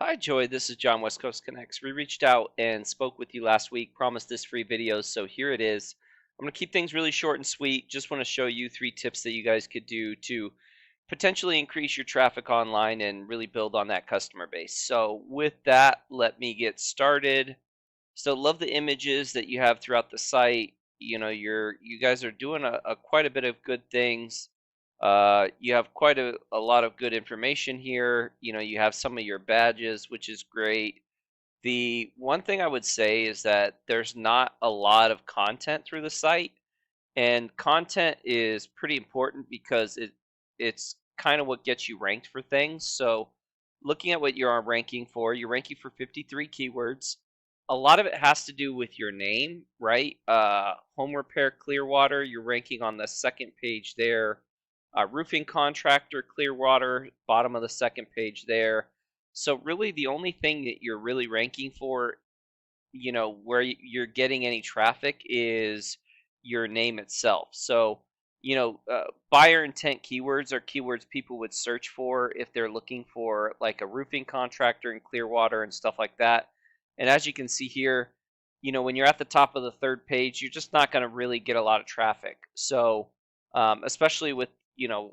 Hi, Joy. This is John, West Coast Connects. We reached out and spoke with you last week, promised this free video, so here it is. I'm going to keep things really short and sweet. Just want to show you 3 tips that you guys could do to potentially increase your traffic online and really build on that customer base. So, with that, let me get started. So, love the images that you have throughout the site. You guys are doing a quite a bit of good things. You have quite a lot of good information here. You have some of your badges, which is great. The one thing I would say is that there's not a lot of content through the site, and content is pretty important because it's kind of what gets you ranked for things. So, looking at what you're ranking for, you're ranking for 53 keywords. A lot of it has to do with your name, right? Home repair Clearwater, you're ranking on the second page there. Roofing contractor Clearwater, bottom of the second page there. So really, the only thing that you're really ranking for, where you're getting any traffic is your name itself. So, buyer intent keywords are keywords people would search for if they're looking for like a roofing contractor in Clearwater and stuff like that. And as you can see here, when you're at the top of the third page, you're just not going to really get a lot of traffic. So, especially with,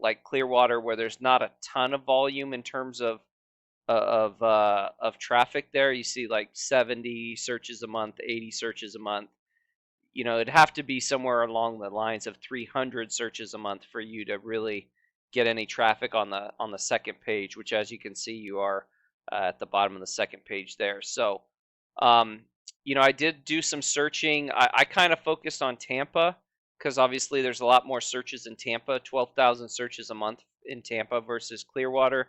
like Clearwater, where there's not a ton of volume in terms of traffic there. You see like 70 searches a month, 80 searches a month. It'd have to be somewhere along the lines of 300 searches a month for you to really get any traffic on the second page, which, as you can see, you are at the bottom of the second page there. So, um, I did do some searching. I kind of focused on Tampa because obviously there's a lot more searches in Tampa, 12,000 searches a month in Tampa versus Clearwater.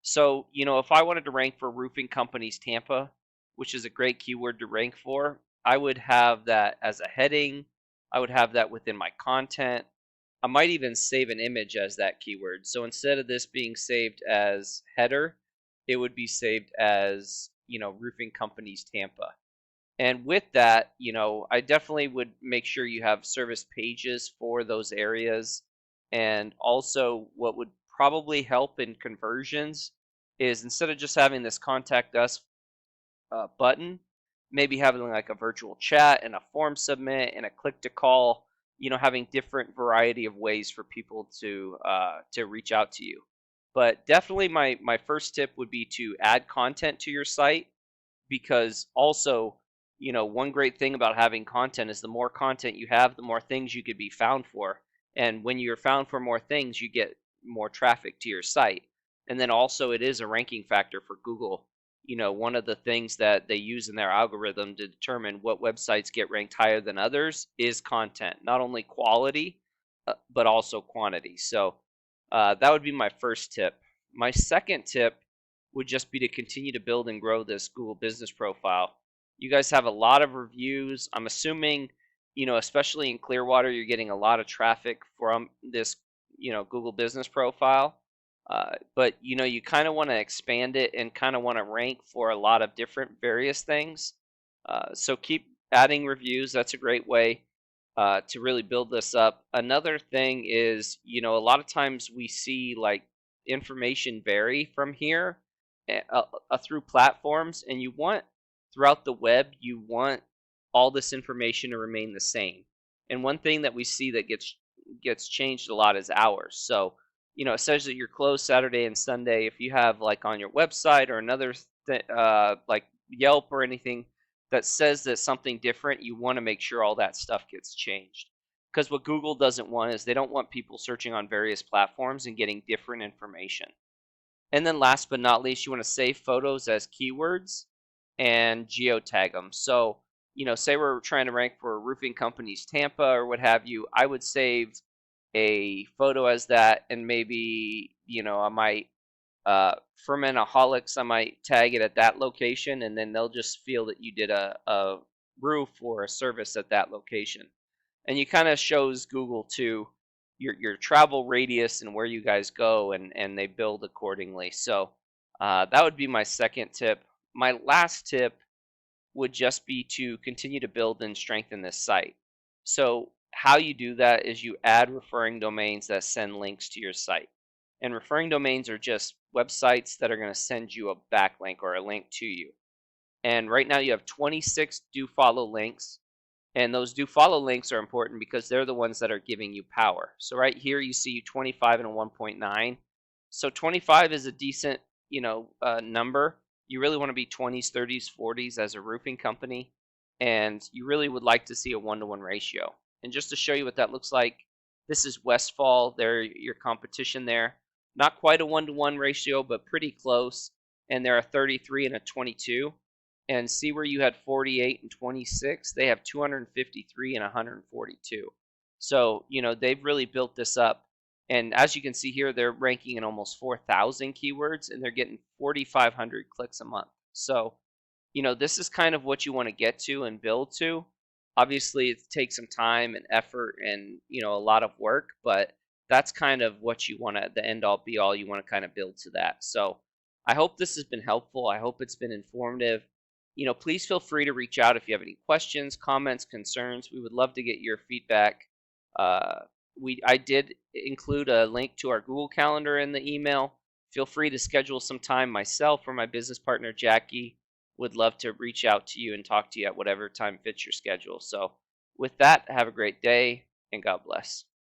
So, if I wanted to rank for Roofing Companies Tampa, which is a great keyword to rank for, I would have that as a heading. I would have that within my content. I might even save an image as that keyword. So instead of this being saved as header, it would be saved as, Roofing Companies Tampa. And with that, I definitely would make sure you have service pages for those areas. And also, what would probably help in conversions is instead of just having this contact us button, maybe having like a virtual chat and a form submit and a click to call, having different variety of ways for people to reach out to you. But definitely my first tip would be to add content to your site because also, one great thing about having content is the more content you have, the more things you could be found for. And when you're found for more things, you get more traffic to your site. And then also, it is a ranking factor for Google. One of the things that they use in their algorithm to determine what websites get ranked higher than others is content, not only quality, but also quantity. So that would be my first tip. My second tip would just be to continue to build and grow this Google business profile. You guys have a lot of reviews. I'm assuming, especially in Clearwater, you're getting a lot of traffic from this, Google business profile. But you kind of want to expand it and kind of want to rank for a lot of different various things. So keep adding reviews. That's a great way to really build this up. Another thing is, a lot of times we see like information vary from here through platforms, and you want throughout the web, you want all this information to remain the same. And one thing that we see that gets changed a lot is hours. So, it says that you're closed Saturday and Sunday. If you have like on your website or another like Yelp or anything that says that something different, you want to make sure all that stuff gets changed. Because what Google doesn't want is they don't want people searching on various platforms and getting different information. And then last but not least, you want to save photos as keywords and geotag them. So, say we're trying to rank for Roofing Companies Tampa or what have you, I would save a photo as that, and maybe, I might, Fermentaholics, I might tag it at that location, and then they'll just feel that you did a roof or a service at that location. And you kind of shows Google too your travel radius and where you guys go, and they build accordingly. So that would be my second tip. My last tip would just be to continue to build and strengthen this site. So how you do that is you add referring domains that send links to your site. And referring domains are just websites that are going to send you a backlink or a link to you. And right now you have 26 do follow links. And those do follow links are important because they're the ones that are giving you power. So right here you see 25 and a 1.9. So 25 is a decent, number. You really want to be 20s, 30s, 40s as a roofing company, and you really would like to see a 1-to-1 ratio. And just to show you what that looks like, this is Westfall. They're your competition there. Not quite a 1-to-1 ratio, but pretty close. And they're a 33 and a 22. And see where you had 48 and 26, they have 253 and 142. So they've really built this up, and as you can see here, they're ranking in almost 4,000 keywords, and they're getting 4,500 clicks a month. So this is kind of what you want to get to and build to. Obviously it takes some time and effort and a lot of work, but that's kind of what you want to, the end all be all, you want to kind of build to that. So I hope this has been helpful. I hope it's been informative. Please feel free to reach out if you have any questions, comments, concerns. We would love to get your feedback. I did include a link to our Google Calendar in the email. Feel free to schedule some time. Myself or my business partner Jackie would love to reach out to you and talk to you at whatever time fits your schedule. So with that, have a great day and God bless.